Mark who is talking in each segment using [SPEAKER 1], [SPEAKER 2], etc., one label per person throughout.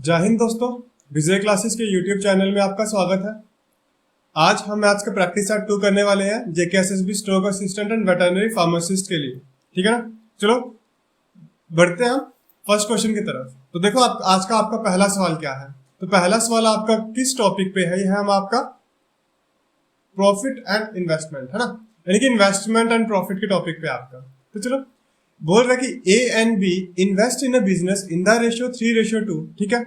[SPEAKER 1] जय हिंद दोस्तों, विजय क्लासेस के यूट्यूब चैनल में आपका स्वागत है। आज हम मैथ्स का प्रैक्टिस सेट 2 करने वाले हैं JKSSB stock assistant and veterinary pharmacist के लिए। ठीक है ना, चलो बढ़ते हैं हम फर्स्ट क्वेश्चन की तरफ। तो देखो आज का आपका पहला सवाल क्या है। तो पहला सवाल आपका किस टॉपिक पे है? यह है हम आपका प्रॉफिट एंड इन्वेस्टमेंट, है ना, यानी कि इन्वेस्टमेंट एंड प्रॉफिट के टॉपिक पे आपका। तो चलो बोल रहा है कि A and B invest in a business in the ratio 3:2। ठीक है,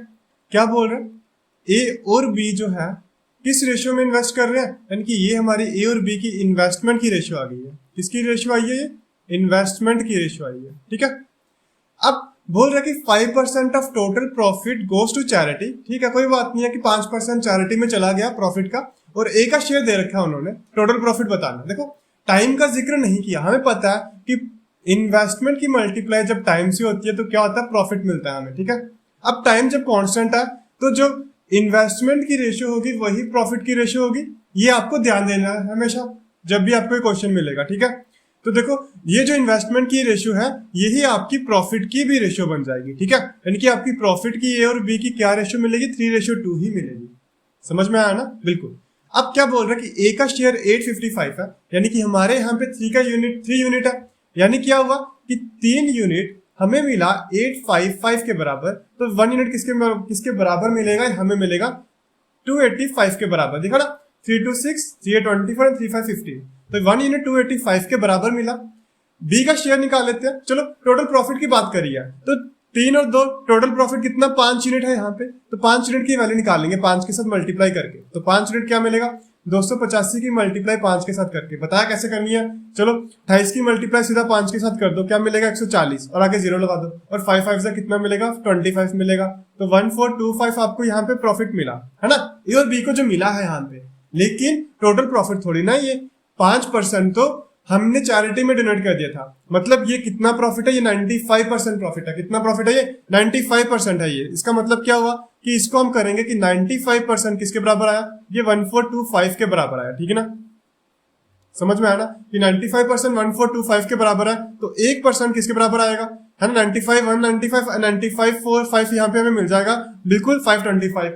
[SPEAKER 1] क्या बोल रहे हैं? ए और बी जो है किस रेशियो में इन्वेस्ट कर रहे हैं, यानी कि ये हमारी ए और बी की इन्वेस्टमेंट की रेशियो आ गई है। किसकी रेशियो आई है? ये इन्वेस्टमेंट की रेशियो आई है। ठीक है, अब बोल रहा है कि 5% of total profit goes to charity. ठीक है, कोई बात नहीं है कि 5% चैरिटी में चला गया प्रॉफिट का, और ए का शेयर दे रखा है उन्होंने, टोटल प्रॉफिट बताना। देखो टाइम का जिक्र नहीं किया, हमें पता है कि इन्वेस्टमेंट की मल्टीप्लाई जब टाइम से होती है तो क्या होता है? प्रॉफिट मिलता है हमें। ठीक है, अब टाइम जब कांस्टेंट है तो जो इन्वेस्टमेंट की रेशियो होगी वही प्रॉफिट की रेशियो होगी। ये आपको ध्यान देना है हमेशा जब भी आपको क्वेश्चन मिलेगा। ठीक है, तो देखो ये जो इन्वेस्टमेंट की रेशियो है यही आपकी प्रॉफिट की भी रेशियो बन जाएगी। ठीक है, यानी कि आपकी प्रॉफिट की ए और बी की क्या रेशियो मिलेगी? 3:2 ही मिलेगी। समझ में आया ना? बिल्कुल। अब क्या बोल रहा है कि ए का शेयर 855 है, यानी कि हमारे यहाँ पे 3 यूनिट है, यानी क्या हुआ कि 3 यूनिट हमें मिला 855 के बराबर। तो 1 यूनिट किसके बराबर मिलेगा? हमें मिलेगा 285 के बराबर। देखा ना, 326, 324 और 3515। तो 1 यूनिट 285 के बराबर मिला। बी का शेयर निकाल लेते हैं। चलो टोटल प्रॉफिट की बात करिए तो 3 और 2 टोटल प्रॉफिट कितना? 5 यूनिट है यहाँ पे, तो 5 यूनिट की वैल्यू निकालेंगे 5 के साथ मल्टीप्लाई करके। तो 5 यूनिट क्या मिलेगा? 285 की मल्टीप्लाई 5 के साथ करके। बताया कैसे करनी है? चलो 28 की मल्टीप्लाई सीधा 5 के साथ कर दो, क्या मिलेगा? 140, और आगे 0 लगा दो, और 5 5 से कितना मिलेगा? 25 मिलेगा। तो 1425 आपको यहाँ पे प्रॉफिट मिला, है ना, ए और बी को जो मिला है यहाँ पे। लेकिन टोटल प्रॉफिट थोड़ी ना, ये 5% तो हमने चैरिटी में डोनेट कर दिया था, मतलब ये कितना प्रॉफिट है? ये 95% प्रॉफिट है। कितना प्रॉफिट है? ये 95% है। ये इसका मतलब क्या हुआ कि इसको हम करेंगे कि 95% किसके बराबर आया? ये 1425 के बराबर आया। ठीक है ना, समझ में आया ना कि 95% 1425 के बराबर है, तो 1% किसके बराबर आएगा? है ना, 95 195 95 4 5 यहाँ पे हमें मिल जाएगा बिल्कुल 525।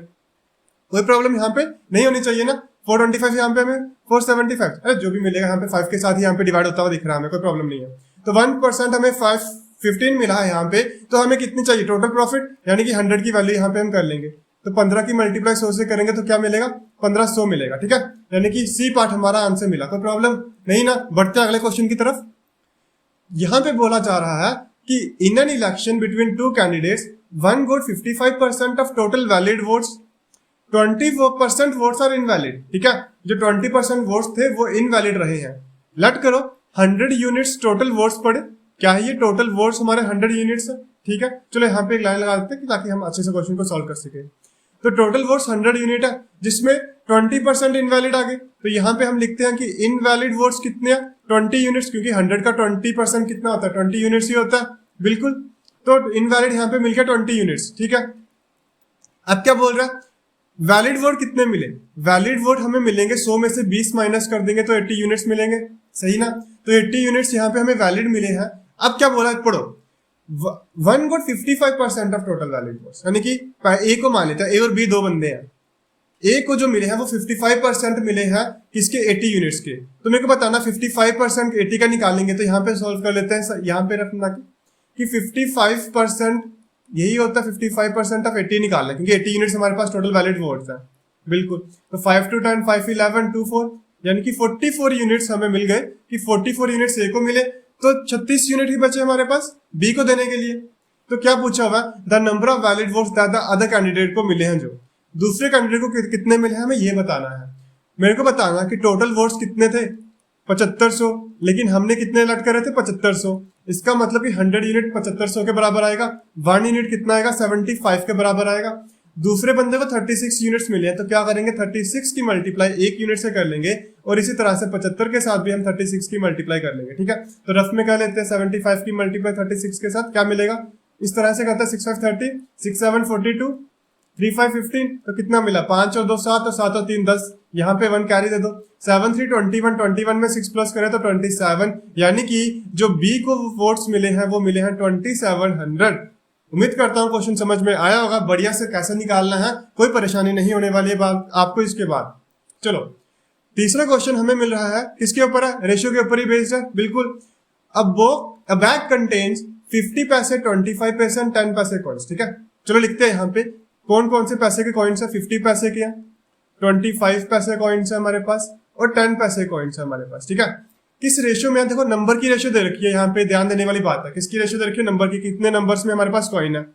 [SPEAKER 1] कोई प्रॉब्लम यहाँ पे नहीं होनी चाहिए ना। 425 यहाँ पे हमें 475, अरे जो भी मिलेगा यहाँ पे 5 के साथ ही यहाँ पे डिवाइड होता हुआ दिख रहा है हमें, कोई प्रॉब्लम नहीं है। तो 1% हमें 515 मिला है यहाँ पे, तो हमें कितनी चाहिए टोटल प्रॉफिट? यानी कि 100 की वैल्यू यहाँ पे हम कर लेंगे। तो 15 की मल्टीप्लाई 100 से करेंगे तो क्या मिलेगा? 1500 मिलेगा। ठीक है, यानी कि सी पार्ट हमारा आंसर मिला। कोई प्रॉब्लम नहीं ना। बढ़ते हैं अगले क्वेश्चन की तरफ। यहाँ पे बोला जा रहा है कि in an election between 2 candidates one got 55% of total valid votes, 20% votes are invalid. ठीक है, जो 20% वोट्स थे वो इनवैलिड रहे हैं। लेट करो 100 यूनिट्स टोटल वोट्स पड़े। क्या है ये? टोटल वोट्स हमारे 100 यूनिट्स है। ठीक है, चलो यहाँ पे एक लाइन लगा देते हैं ताकि हम अच्छे से क्वेश्चन को सॉल्व कर सके। तो टोटल वोट्स 100 यूनिट है, जिसमें 20% इनवैलिड आ गए। तो यहाँ पे हम लिखते हैं कि इनवैलिड वोट्स कितने हैं? 20 यूनिट्स, क्योंकि 100 का 20% कितना होता है? 20 यूनिट्स ही होता है। बिल्कुल, तो इनवैलिड यहाँ पे मिल गया 20 यूनिट्स। ठीक है, अब क्या बोल रहा है? वैलिड वोट कितने मिले? वैलिड वोट हमें मिलेंगे 100 में से 20 माइनस कर देंगे तो 80 यूनिट्स मिलेंगे। सही ना? तो 80 यूनिट्स यहाँ पे हमें वैलिड मिले हैं। अब क्या बोला है? पढ़ो, 1 गोट 55% ऑफ टोटल वैलिड वोट्स, यानी कि ए को मान लेते हैं, ए और बी दो बंदे हैं। ए को जो मिले हैं वो 55% मिले हैं किसके? 80 यूनिट्स के। तो मेरे को बताना 55% 80 का निकालेंगे, तो यहाँ पे सॉल्व कर लेते हैं। यहाँ पे रखना कि 55% यही होता है 55% ऑफ 80 निकालना, क्योंकि 80 यूनिट्स हमारे पास टोटल वैलिड वोट्स है। बिल्कुल, तो 5 2 10 5 11 2 4, यानी कि 44 यूनिट्स हमें मिल गए कि 44 यूनिट्स ए को मिले, तो 36 यूनिट ही बचे हमारे पास बी को देने के लिए। तो क्या पूछा हुआ? The number of valid votes that the other candidate को मिले हैं, जो दूसरे कैंडिडेट को कितने मिले हैं हमें ये बताना है। मेरे को बताना कि टोटल वोट्स कितने थे? 7500, लेकिन हमने कितने अलर्ट करे थे? 7500। इसका मतलब कि 100 यूनिट 7500 के बराबर आएगा। 1 यूनिट कितना आएगा? 75 के बराबर आएगा। दूसरे बंदे को 36 यूनिट्स मिले हैं, तो क्या करेंगे? 36 की मल्टीप्लाई 1 यूनिट से कर लेंगे, और इसी तरह से 75 के साथ भी हम 36 की मल्टीप्लाई कर लेंगे। ठीक है, तो रफ में कर लेते हैं 75 की मल्टीप्लाई 36 के साथ, क्या मिलेगा? इस तरह से करता है 6 5 30, 6 7 42, 3 5 15, तो कितना मिला? 5 और 2 7 और 7 और 3 10, यहाँ पे 1 कैरी दे दो। 7 3 21, 21 में 6 प्लस करें तो 27, यानी कि जो बी को वोट्स मिले हैं वो मिले हैं 2700। उम्मीद करता हूँ क्वेश्चन समझ में आया होगा, बढ़िया से कैसे निकालना है, कोई परेशानी नहीं होने वाली है आपको इसके बाद। चलो तीसरा क्वेश्चन हमें मिल रहा है, किसके ऊपर है, रेशियो के ऊपर ही बेस्ड है, बिल्कुल। अब वो अ बैग कंटेन्स 50 पैसे, 25 पैसे एंड 10 पैसे कॉइन्स, ठीक है। चलो लिखते हैं यहाँ पे कौन कौन से पैसे के कॉइन्स है। 50 पैसे के हैं, 25 पैसे कॉइन्स है हमारे पास, और 10 पैसे कॉइन्स है हमारे पास, ठीक है। किस रेशियो में है, देखो नंबर की रेशियो दे रखी है, यहाँ पे ध्यान देने वाली बात है। किसकी रेशियो दे रखी है, नंबर की, कितने नंबर्स में हमारे पास कॉइन है।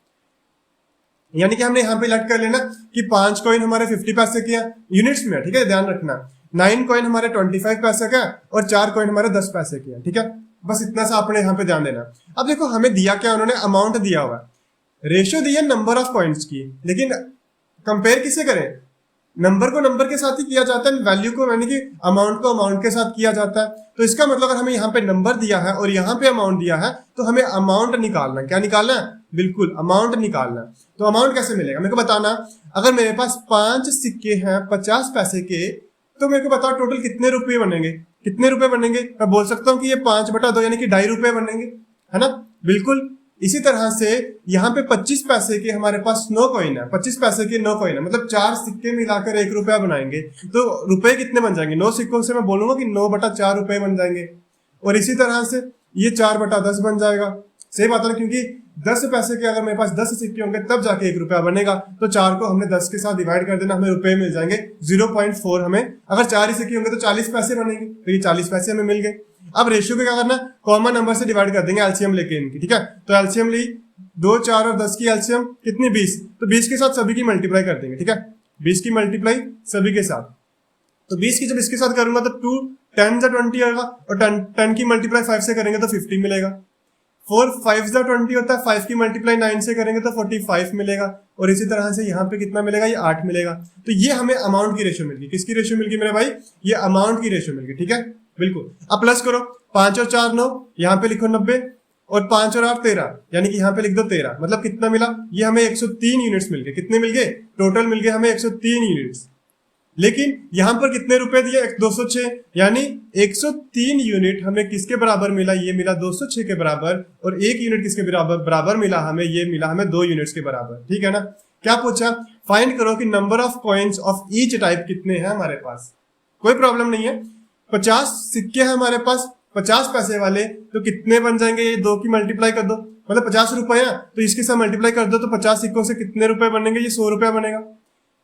[SPEAKER 1] यानी कि हमने यहाँ पे लट कर लेना कि 5 कॉइन हमारे 50 पैसे के हैं, यूनिट्स में, ठीक है, ध्यान रखना। 9 कॉइन हमारे 25 पैसे का और 4 कॉइन हमारे 10 पैसे के हैं, ठीक है। बस इतना सा आपने यहाँ पे ध्यान देना। अब देखो हमें दिया क्या, उन्होंने अमाउंट दिया हुआ, रेशियो दी है नंबर ऑफ कॉइन्स की, लेकिन कंपेयर किसे करें, नंबर को नंबर के साथ ही किया जाता है, वैल्यू को यानी कि अमाउंट को अमाउंट के साथ किया जाता है। तो इसका मतलब अगर हमें यहाँ पे नंबर दिया है और यहाँ पे अमाउंट दिया है तो हमें अमाउंट निकालना है। क्या निकालना है, बिल्कुल अमाउंट निकालना है। तो अमाउंट कैसे मिलेगा मेरे को बताना। अगर मेरे पास 5 सिक्के हैं 50 पैसे के, तो मेरे को बताओ टोटल कितने रुपए बनेंगे, कितने रुपए बनेंगे। मैं बोल सकता हूँ कि ये 5/2 यानी कि 2.5 रुपए बनेंगे, है ना, बिल्कुल। इसी तरह से यहाँ पे 25 पैसे के हमारे पास 9 कॉइन है, 25 पैसे के 9 कॉइन है, मतलब 4 सिक्के मिलाकर 1 रुपया बनाएंगे। तो रुपए कितने बन जाएंगे, 9 सिक्कों से मैं बोलूंगा कि 9/4 रुपए बन जाएंगे। और इसी तरह से ये 4/10 बन जाएगा, सही बात है, क्योंकि 10 पैसे के अगर मेरे पास 10 सिक्के होंगे तब जाके 1 रुपया बनेगा। तो 4 को हमने 10 के साथ डिवाइड कर देना, हमें रुपए मिल जाएंगे 0.4। हमें अगर 4 ही सिक्के होंगे तो 40 पैसे बनेंगे, तो ये 40 पैसे हमें मिल गए। अब रेशियो को क्या करना, कॉमन नंबर से डिवाइड कर देंगे, एलसीएम लेके इनकी, ठीक है। तो एलसीएम ली 2, 4 और 10 की एलसीएम कितनी, 20। तो 20 के साथ सभी की मल्टीप्लाई कर देंगे, ठीक है, 20 की मल्टीप्लाई सभी के साथ। तो 20 की जब इसके साथ करूंगा तो 2 10 जा 20 होगा, और 10 की मल्टीप्लाई 5 से करेंगे तो 50 मिलेगा। 4 5 जा 20 होता है, 5 की मल्टीप्लाई 9 से करेंगे तो 45 मिलेगा। और इसी तरह से यहाँ पे कितना मिलेगा, ये 8 मिलेगा। तो ये हमें अमाउंट की रेशियो मिल गई। किसकी रेशियो मिल गई मेरे भाई, ये अमाउंट की रेशियो मिल गई, ठीक है, बिल्कुल। अब प्लस करो, 5 और 4 9, यहाँ पे लिखो 90, और 5 और 8 13, यानी कि यहाँ पे लिख दो 13। मतलब कितना मिला, ये हमें 103 यूनिट्स मिल गए। कितने मिल गए, टोटल मिल गए हमें 103 यूनिट्स। लेकिन यहां पर कितने रुपए दिए, 206, यानी 103 यूनिट हमें किसके बराबर मिला, ये मिला 206 के बराबर। और 1 यूनिट किसके बराबर मिला हमें, ये मिला हमें 2 यूनिट्स के बराबर, ठीक है ना। क्या पूछा, फाइंड करो कि number of coins of each type कितने हैं हमारे पास। कोई प्रॉब्लम नहीं है, 50 सिक्के हैं हमारे पास 50 पैसे वाले, तो कितने बन जाएंगे, ये 2 की मल्टीप्लाई कर दो, मतलब 50 रुपए है, तो इसके साथ मल्टीप्लाई कर दो, तो 50 सिक्कों से कितने रुपए बनेंगे, ये 100 रुपया बनेगा।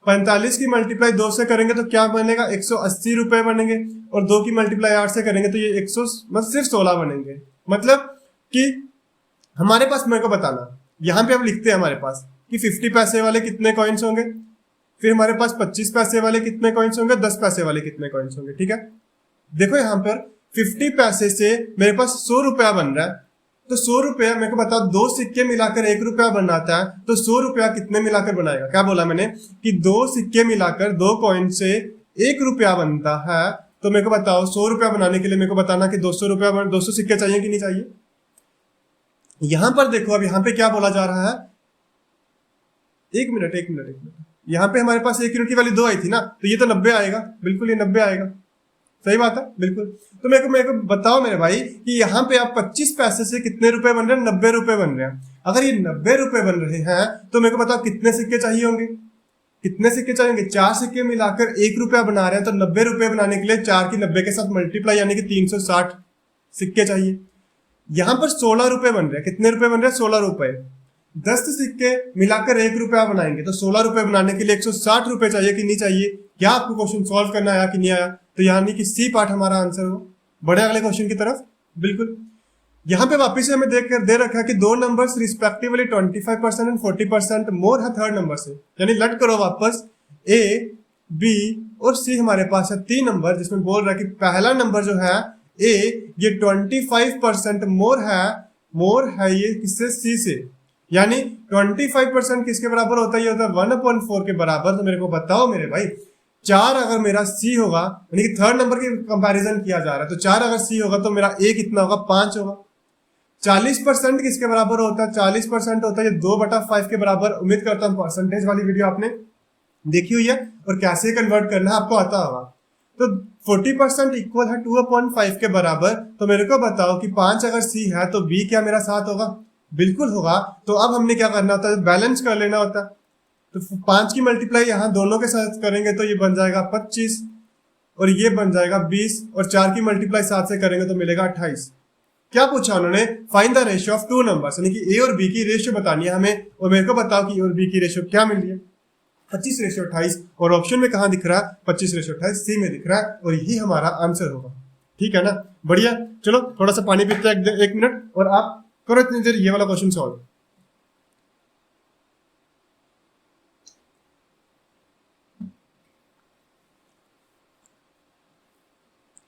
[SPEAKER 1] 45 की मल्टीप्लाई 2 से करेंगे तो क्या बनेगा, 180 रुपए बनेंगे। और 2 की मल्टीप्लाई 8 से करेंगे तो ये 100 मतलब सिर्फ 16 बनेंगे। मतलब कि हमारे पास, मेरे को बताना, यहाँ पे हम लिखते हैं हमारे पास कि 50 पैसे वाले कितने कॉइन्स होंगे, फिर हमारे पास 25 पैसे वाले कितने कॉइन्स होंगे, 10 पैसे वाले कितने कॉइन्स होंगे, ठीक है। देखो यहाँ पर 50 पैसे से मेरे पास 100 रुपया बन रहा है, तो 100 रुपया मेरे को बताओ, 2 सिक्के मिलाकर 1 रुपया बनाता है, तो 100 रुपया कितने मिलाकर बनाएगा। क्या बोला मैंने कि 2 सिक्के मिलाकर 2 कॉइन से 1 रुपया बनता है। तो मेरे को बताओ 100 रुपया बनाने के लिए मेरे को बताना कि 200 रुपया 200 सिक्के चाहिए कि नहीं चाहिए। यहां पर देखो, अब यहाँ पे क्या बोला जा रहा है, एक मिनट, यहाँ पे हमारे पास 1 यूनिट की वैल्यू 2 आई थी ना, तो ये तो 90 आएगा, बिल्कुल ये 90 आएगा, सही बात है, बिल्कुल। तो मेरे को बताओ मेरे भाई कि यहाँ पे आप 25 पैसे से कितने रुपए बन रहे हैं, 90 रुपए बन रहे हैं। अगर ये 90 रुपए बन रहे हैं तो मेरे को बताओ कितने सिक्के चाहिए होंगे, कितने सिक्के चाहिए। 4 सिक्के मिलाकर 1 रुपया बना रहे हैं, तो 90 रुपए बनाने के लिए 4 की 90 के साथ मल्टीप्लाई यानी कि 360 सिक्के चाहिए। यहाँ पर 16 रुपए बन रहे हैं, कितने रुपए बन रहे हैं, 16 रुपए। 10 सिक्के मिलाकर 1 रुपया बनाएंगे, तो 16 रुपए बनाने के लिए 160 रुपए चाहिए कि नहीं चाहिए। क्या आपको क्वेश्चन सॉल्व करना आया कि नहीं आया, तो यानी कि सी पार्ट हमारा आंसर हो। बढ़े अगले क्वेश्चन की तरफ, बिल्कुल। यहाँ पे वापिस से हमें दे रखा है कि 2 नंबर्स रिस्पेक्टिवली 25% एंड 40% मोर है थर्ड नंबर से, यानी लट करो वापस, ए बी और सी हमारे पास है 3 नंबर, जिसमें बोल रहा है कि पहला नंबर जो है ए, ये 25% मोर है ये किससे, सी से। यानी 25% किसके बराबर होता है, ये होता है 1/4 के बराबर। तो मेरे को बताओ मेरे भाई, 4 अगर मेरा सी होगा, यानी कि थर्ड नंबर की कंपैरिजन किया जा रहा है, तो 4 अगर सी होगा तो मेरा ए कितना होगा, 5 होगा। 40% किसके बराबर होता है, 40% होता है ये 2/5 के बराबर। उम्मीद करता हूँ परसेंटेज वाली वीडियो आपने देखी हुई है और कैसे कन्वर्ट करना है आपको आता होगा। तो 40% इक्वल है 2/5 के बराबर। तो मेरे को बताओ कि 5 अगर सी है तो बी क्या मेरा 7 होगा, बिल्कुल होगा। तो अब हमने क्या करना होता है, बैलेंस कर लेना होता है। तो 5 की मल्टीप्लाई यहाँ दोनों के साथ करेंगे तो ये बन जाएगा 25 और ये बन जाएगा 20 और 4 की मल्टीप्लाई 7 से करेंगे तो मिलेगा 28। क्या पूछा उन्होंने, find the ratio of two numbers, यानी कि ए और बी की रेशियो बतानी है हमें, और मेरे को बताओ कि ए और बी की रेशियो क्या मिल रही है, 25:28। और ऑप्शन में कहाँ दिख रहा है, 25:28 सी में दिख रहा है, और यही हमारा आंसर होगा। ठीक है ना, बढ़िया। चलो थोड़ा सा पानी पीते हैं, एक मिनट, और आप करो इतनी देर ये वाला क्वेश्चन सॉल्व।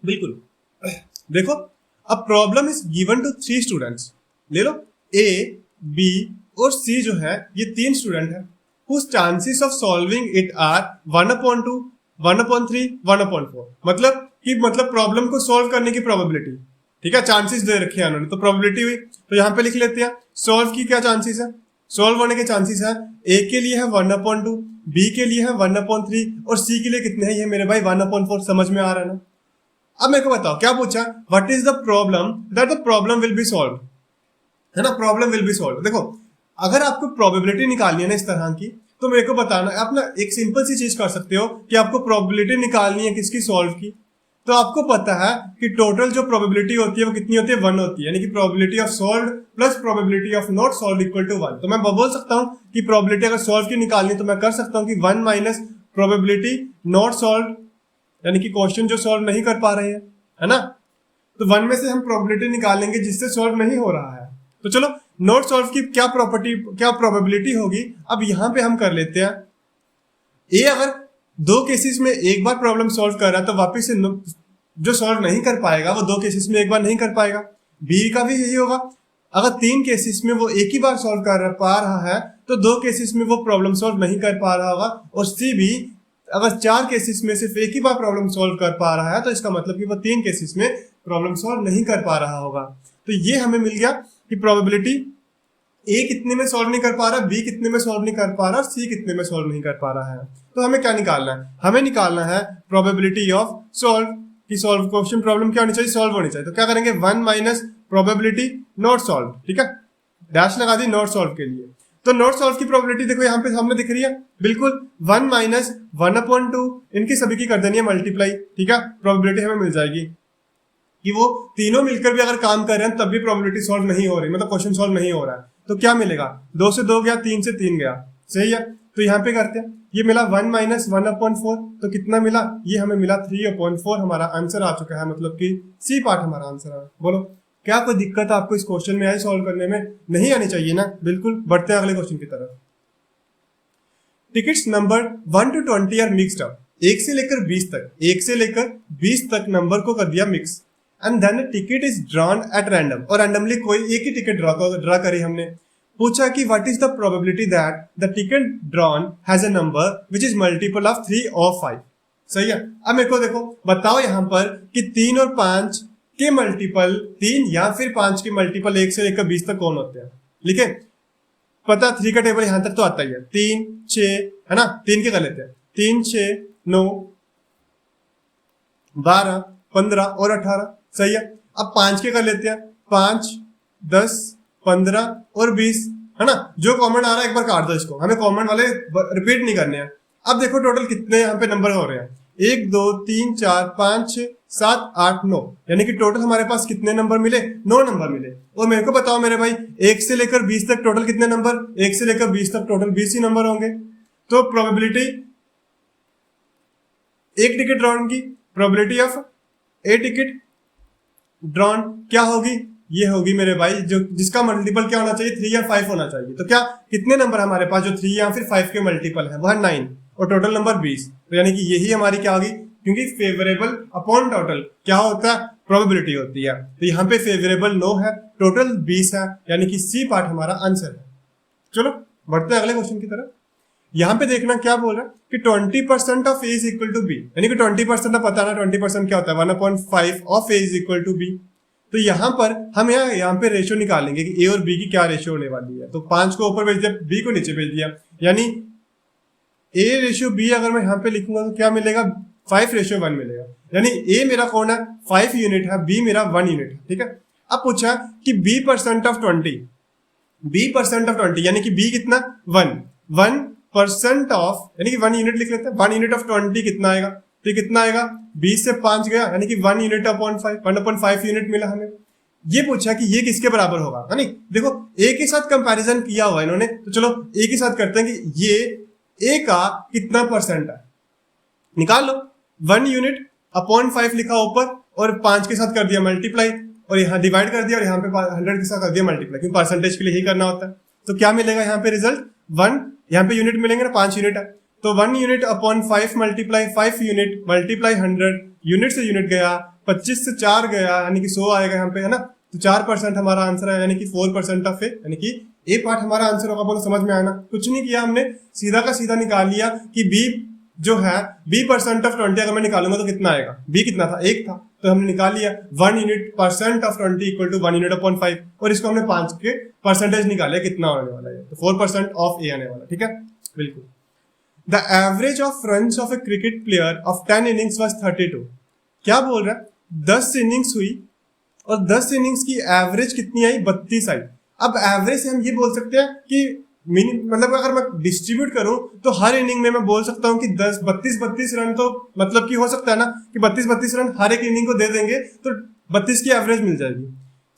[SPEAKER 1] बिल्कुल, देखो, अब problem is given to 3 students. ले लो, ए, बी और सी जो है ये 3 स्टूडेंट है, whose chances of solving it are 1/2, 1/3, 1/4। मतलब प्रॉब्लम को सॉल्व करने की प्रोबेबिलिटी। ठीक है, चांसेस दे रखे हैं उन्होंने, तो प्रोबेबिलिटी हुई, तो यहाँ पे लिख लेते हैं सॉल्व की क्या चांसेस है। सॉल्व होने के चांसेस है, ए के लिए है 1/2, बी के लिए है 1/3 और सी के लिए कितने हैं, ये मेरे भाई 1/4। समझ में आ रहा है ना। अब मेरे को बताओ क्या पूछा, what is the problem that the problem will be solve, है ना, प्रॉब्लम विल बी सॉल्व। देखो, अगर आपको प्रोबेबिलिटी निकालनी है ना इस तरह की, तो मेरे को बताना, आप ना एक सिंपल सी चीज कर सकते हो कि आपको प्रोबेबिलिटी निकालनी है किसकी, सॉल्व की। तो आपको पता है कि टोटल जो प्रोबेबिलिटी होती है वो कितनी होती है, 1 होती है, यानी कि probability of solve plus probability of not solve equal to 1। तो मैं बोल सकता हूँ कि प्रोबेबिलिटी अगर सॉल्व की निकालनी तो मैं कर सकता हूँ कि 1 माइनस प्रोबेबिलिटी नॉट सॉल्व, यानी कि क्वेश्चन जो सॉल्व नहीं कर पा रहे हैं, है ना। तो 1 में से हम प्रोबेबिलिटी निकालेंगे जिससे सॉल्व नहीं हो रहा है। तो चलो, नॉट सॉल्व की क्या प्रोबेबिलिटी होगी, अब यहां पे हम कर लेते हैं। ए अगर 2 केसेस में एक बार प्रॉब्लम सॉल्व कर रहा है तो वापस से जो सॉल्व नहीं कर पाएगा वो 2 केसेस में एक बार नहीं कर पाएगा। बी का भी यही होगा, अगर 3 केसेस में वो एक ही बार सॉल्व कर पा रहा है तो 2 केसेस में वो प्रॉब्लम सॉल्व नहीं कर पा रहा होगा। और सी भी अगर 4 केसेस में सिर्फ एक ही बार प्रॉब्लम सॉल्व कर पा रहा है तो इसका मतलब कि वो 3 केसेस में प्रॉब्लम सॉल्व नहीं कर पा रहा होगा। तो ये हमें मिल गया कि प्रोबेबिलिटी ए कितने में सॉल्व नहीं कर पा रहा, बी कितने में सॉल्व नहीं कर पा रहा, सी कितने में सॉल्व नहीं कर पा रहा है। तो हमें क्या निकालना है, हमें निकालना है प्रोबेबिलिटी ऑफ सॉल्व की, सॉल्व क्वेश्चन प्रॉब्लम क्या होनी चाहिए, सॉल्व होनी चाहिए। तो क्या करेंगे, 1 माइनस प्रोबेबिलिटी नॉट सॉल्व, ठीक है, डैश लगा दी नॉट सॉल्व के लिए। तो नॉट सॉल्व की प्रोबेबिलिटी देखो यहाँ पे सामने दिख रही है, बिल्कुल 1 माइनस 1/2, इनकी सभी की कर देनी है मल्टीप्लाई। ठीक है, प्रोबेबिलिटी हमें मिल जाएगी कि वो तीनों मिलकर भी अगर काम कर रहे हैं तब भी प्रोबेबिलिटी सॉल्व नहीं हो रही, मतलब क्वेश्चन सॉल्व नहीं हो रहा है। तो क्या मिलेगा, 2 से 2 गया, 3 से 3 गया, सही है। तो यहाँ पे करते हैं, ये मिला 1 माइनस 1/4, तो कितना मिला, ये हमें मिला 3/4। हमारा आंसर आ चुका है, मतलब कि सी पार्ट हमारा आंसर है। बोलो क्या कोई दिक्कत आपको इस क्वेश्चन में आई सॉल्व करने में, नहीं आनी चाहिए ना, बिल्कुल। बढ़ते हैं अगले क्वेश्चन की तरफ। Tickets number 1 to 20 are mixed up, 1 से लेकर 20 तक, 1 से लेकर 20 तक नंबर को कर दिया mix. And then ticket is drawn at random, और रैंडमली कोई एक ही टिकट ड्रा करी हमने। पूछा कि what is the probability that the ticket drawn has a number which is multiple of 3 और 5। सही है। अब मेरे को देखो बताओ यहाँ पर कि 3 और 5 के मल्टीपल, 3 या फिर 5 के मल्टीपल 1 से लेकर 20 तक कौन होते हैं। लिखे, पता 3 का टेबल यहां तक तो आता ही है, 3 6, है ना, 3 के कर लेते हैं, 3 6 9 12 15 और 18, सही है। अब 5 के कर लेते हैं, 5 10 15 और 20, है ना। जो कॉमन आ रहा है एक बार काट दो इसको, हमें कॉमन वाले रिपीट नहीं करने हैं। अब देखो टोटल कितने यहाँ पे नंबर हो रहे हैं, 1 2 3 4 5 6 7 8 9, यानी कि टोटल हमारे पास कितने नंबर मिले, 9 नंबर मिले। और मेरे को बताओ मेरे भाई 1 से लेकर 20 तक टोटल कितने नंबर, 1 से लेकर 20 तक टोटल 20 ही नंबर होंगे। तो प्रोबेबिलिटी एक टिकट ड्रॉन की, probability of A ticket drawn क्या होगी, ये होगी मेरे भाई जो जिसका मल्टीपल क्या होना चाहिए, 3 या 5 होना चाहिए। तो क्या कितने नंबर हमारे पास जो 3 या फिर 5 के मल्टीपल है, वह 9 और टोटल नंबर 20। तो यानी कि यही हमारी क्या होगी, क्योंकि फेवरेबल अपॉन टोटल क्या होता है, प्रोबेबिलिटी होती है। तो यहाँ पे फेवरेबल 9 है, टोटल 20 है, यानी कि सी पार्ट हमारा आंसर है। चलो बढ़ते हैं अगले क्वेश्चन की तरफ। यहाँ पे देखना क्या बोल रहा है कि 20% of A is equal to B, यानी कि 20% का पता ना 20% क्या होता है, 1/5 of A is equal to B. तो यहाँ पर हम यहाँ पे रेशियो निकालेंगे कि ए और बी की क्या रेशियो होने वाली है। तो 5 को ऊपर भेज दिया, बी को नीचे भेज दिया, यानी ए रेशियो बी अगर मैं यहाँ पे लिखूंगा तो क्या मिलेगा, 5:1 मिलेगा। यानी ए मेरा कौन है, 5 यूनिट है, बी मेरा 1 यूनिट है। ठीक है। अब पूछा कि b% ऑफ 20, b% ऑफ 20, यानी कि b कितना 1% ऑफ, यानी कि 1 यूनिट लिख लेते हैं, 1 यूनिट ऑफ 20 कितना आएगा, तो कितना आएगा 20 से 5 गया, यानी कि 1 यूनिट अपॉन 5, 1/5 यूनिट मिला हमें। ये पूछा कि ये किसके बराबर होगा, है नहीं। देखो ए के साथ कंपैरिजन किया हुआ है इन्होंने, तो चलो ए के साथ करते हैं कि ये ए का कितना परसेंट है, निकाल लो। 1 यूनिट अपॉन 5 लिखा ऊपर और 5 के साथ कर दिया मल्टीप्लाई, और यहाँ डिवाइड कर दिया और यहाँ पे 100 के साथ कर दिया मल्टीप्लाई, क्योंकि परसेंटेज के लिए ही करना होता है। तो क्या मिलेगा यहाँ पे रिजल्ट 1, यहाँ पे यूनिट मिलेंगे ना, 5 यूनिट है, तो 1 unit upon 5 multiply 5 unit multiply 100, unit से यूनिट गया, 25 से 4 गया, यानी कि 100 आएगा यहाँ पे, है ना। तो 4% हमारा आंसर है, यानी कि 4% ऑफ ए, यानी कि ए पार्ट हमारा आंसर होगा। बोलो समझ में आया ना। कुछ नहीं किया हमने, सीधा का सीधा निकाल लिया कि बी जो है b% ऑफ 20 अगर मैं निकालूंगा तो कितना आएगा, b कितना था 1 था, तो हमने निकाल लिया 1 unit % of 20 equal to 1 unit upon 5, और इसको हमने 5 के परसेंटेज निकाले कितना होने वाला है, तो 4% ऑफ ए आने वाला, ठीक है बिल्कुल। The average of runs off A cricket player of 10 innings was 32। क्या बोल रहा है, 10 इनिंग्स हुई और 10 इनिंग्स की एवरेज कितनी आई, 32 आई। अब एवरेज से हम ये बोल सकते हैं कि मतलब अगर मैं डिस्ट्रीब्यूट करूं तो हर इनिंग में मैं बोल सकता हूं कि 32 रन, तो मतलब कि हो सकता है ना कि 32 रन हर एक इनिंग को दे देंगे तो 32 की एवरेज मिल जाएगी।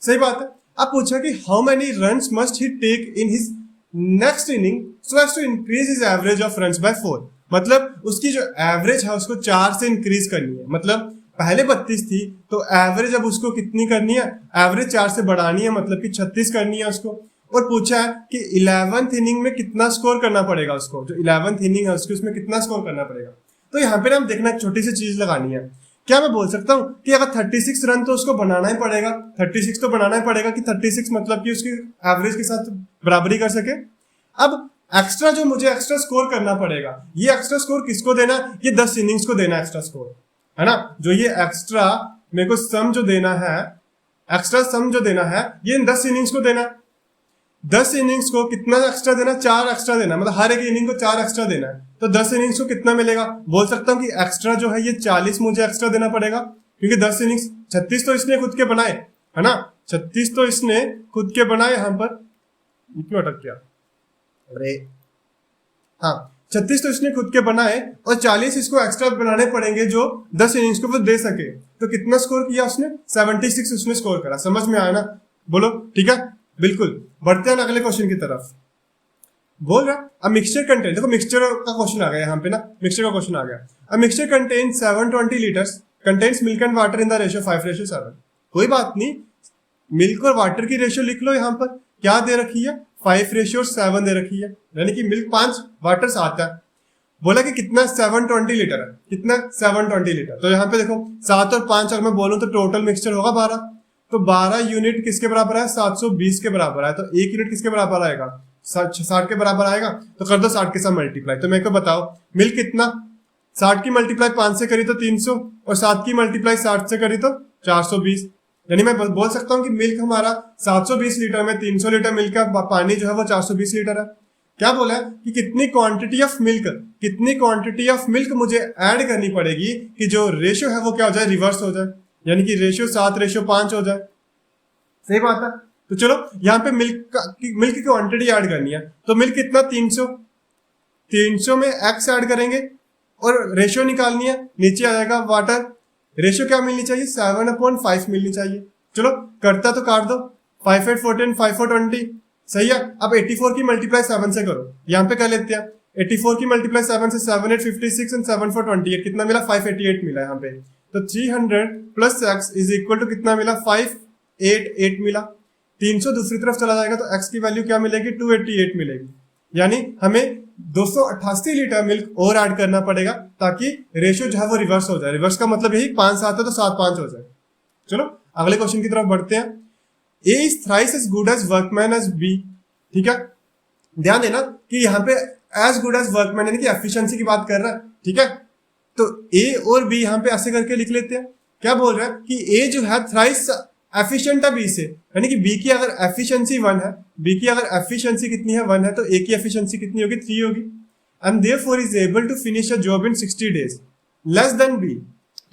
[SPEAKER 1] सही बात है। अब पूछा कि how many runs must he take in his next inning so as to increase his average of runs by 4। मतलब उसकी जो एवरेज है उसको 4 से इंक्रीज करनी है। मतलब पहले 32 थी तो एवरेज अब उसको कितनी करनी है, एवरेज 4 से बढ़ानी है, मतलब कि 36 करनी है उसको। और पूछा है कि 11th इनिंग में कितना स्कोर करना पड़ेगा उसको, जो 11th इनिंग है उसकी उसमें कितना स्कोर करना पड़ेगा। तो यहाँ पे ना हम देखना, छोटी सी चीज लगानी है। क्या मैं बोल सकता हूँ कि अगर 36 रन तो उसको बनाना ही पड़ेगा, 36 तो बनाना ही पड़ेगा कि 36 मतलब कि उसकी एवरेज के साथ बराबरी कर सके। अब एक्स्ट्रा जो मुझे एक्स्ट्रा स्कोर करना पड़ेगा, ये एक्स्ट्रा स्कोर किसको देना, ये 10 इनिंग्स को देना एक्स्ट्रा स्कोर, है ना। जो ये एक्स्ट्रा मेरे को सम जो देना है, एक्स्ट्रा सम जो देना है ये 10 इनिंग्स को देना। 10 इनिंग्स को कितना एक्स्ट्रा देना, 4 एक्स्ट्रा देना, मतलब हर एक इनिंग को 4 एक्स्ट्रा देना है। तो 10 इनिंग्स को कितना मिलेगा, बोल सकता हूँ कि एक्स्ट्रा जो है ये 40 मुझे एक्स्ट्रा देना पड़ेगा, क्योंकि 10 इनिंग्स 36 तो इसने खुद के बनाए, है ना, 36 तो इसने खुद के बनाए। यहाँ पर क्यों अटक गया, अरे हाँ 36 तो इसने खुद के बनाए और 40 इसको एक्स्ट्रा बनाने पड़ेंगे जो 10 इनिंग्स को वो दे सके। तो कितना स्कोर किया उसने, 76 उसने स्कोर करा। समझ में आया ना, बोलो ठीक है बिल्कुल। बढ़ते हैं अगले क्वेश्चन की तरफ। बोल रहा अब मिक्सचर कंटेन, देखो मिक्सचर का क्वेश्चन आ गया यहाँ पे ना, मिक्सचर का क्वेश्चन आ गया। अब mixture contain 720 litres contains milk and water in the ratio 5:7। कोई बात नहीं, मिल्क और वाटर की रेशियो लिख लो। यहाँ पर क्या दे रखी है, 5:7 दे रखी है, यानी कि मिल्क 5 वाटर 7 है। बोला कि कितना 720 लीटर है, कितना 720 लीटर। तो यहाँ पे देखो 7 और 5 अगर मैं बोलूं तो टोटल मिक्सचर होगा 12। तो 12 यूनिट किसके बराबर है, 720 के बराबर है। तो 1 यूनिट किसके बराबर आएगा, 60 के बराबर आएगा। तो कर दो 60 के साथ मल्टीप्लाई। तो मेरे को बताओ मिल्क कितना, 60 की मल्टीप्लाई 5 से करी तो 300 और 7 की मल्टीप्लाई 60 से करी तो 420। यानी मैं बोल सकता हूँ कि मिल्क हमारा 720 लीटर में 300 लीटर मिल्क का पानी जो है वो 420 लीटर है। क्या बोला है कि कितनी क्वांटिटी ऑफ मिल्क मुझे ऐड करनी पड़ेगी कि जो रेशियो है वो क्या हो जाए, रिवर्स हो जाए, यानी कि रेशियो 7:5 हो जाए। सही बात है। तो चलो यहाँ पे मिल्क की क्वांटिटी ऐड करनी है। तो मिल्क कितना 300 में x ऐड करेंगे और रेशियो निकालनी है। नीचे आ जाएगा वाटर, रेशियो क्या मिलनी चाहिए, 7/5 मिलनी चाहिए। चलो करता तो काट दो, 5 8 14 5 4 20 सही है। अब 84 की मल्टीप्लाई 7 से करो, यहाँ पे कर लेते हैं। 84 की मल्टीप्लाई 7 से 7 8 56 एंड 7 4 28 कितना मिला, 588 मिला यहाँ पे। तो 300 plus x is equal to कितना मिला, 588 मिला। 300 दूसरी तरफ चला जाएगा तो x की वैल्यू क्या मिलेगी, 288 मिलेगी। यानी हमें 288 लीटर मिल्क और ऐड करना पड़ेगा ताकि रेशियो जो है वो रिवर्स हो जाए। रिवर्स का मतलब यही 5 7 है तो 7 5 हो जाए। चलो अगले क्वेश्चन की तरफ बढ़ते हैं। A is thrice as good as workman as B। ठीक है, ध्यान देना कि यहाँ पे as good as workman यानी कि एफिशिएंसी की बात कर रहा है। ठीक है, तो A और B यहाँ पे ऐसे करके लिख लेते हैं। क्या बोल रहा है कि A जो है थ्राइस एफिशिएंट है B से, यानी कि B की अगर एफिशिएंसी 1 है, B की अगर एफिशिएंसी कितनी है 1 है, तो A की एफिशिएंसी कितनी होगी, 3 होगी। And therefore is able to finish a job in 60 days less than B।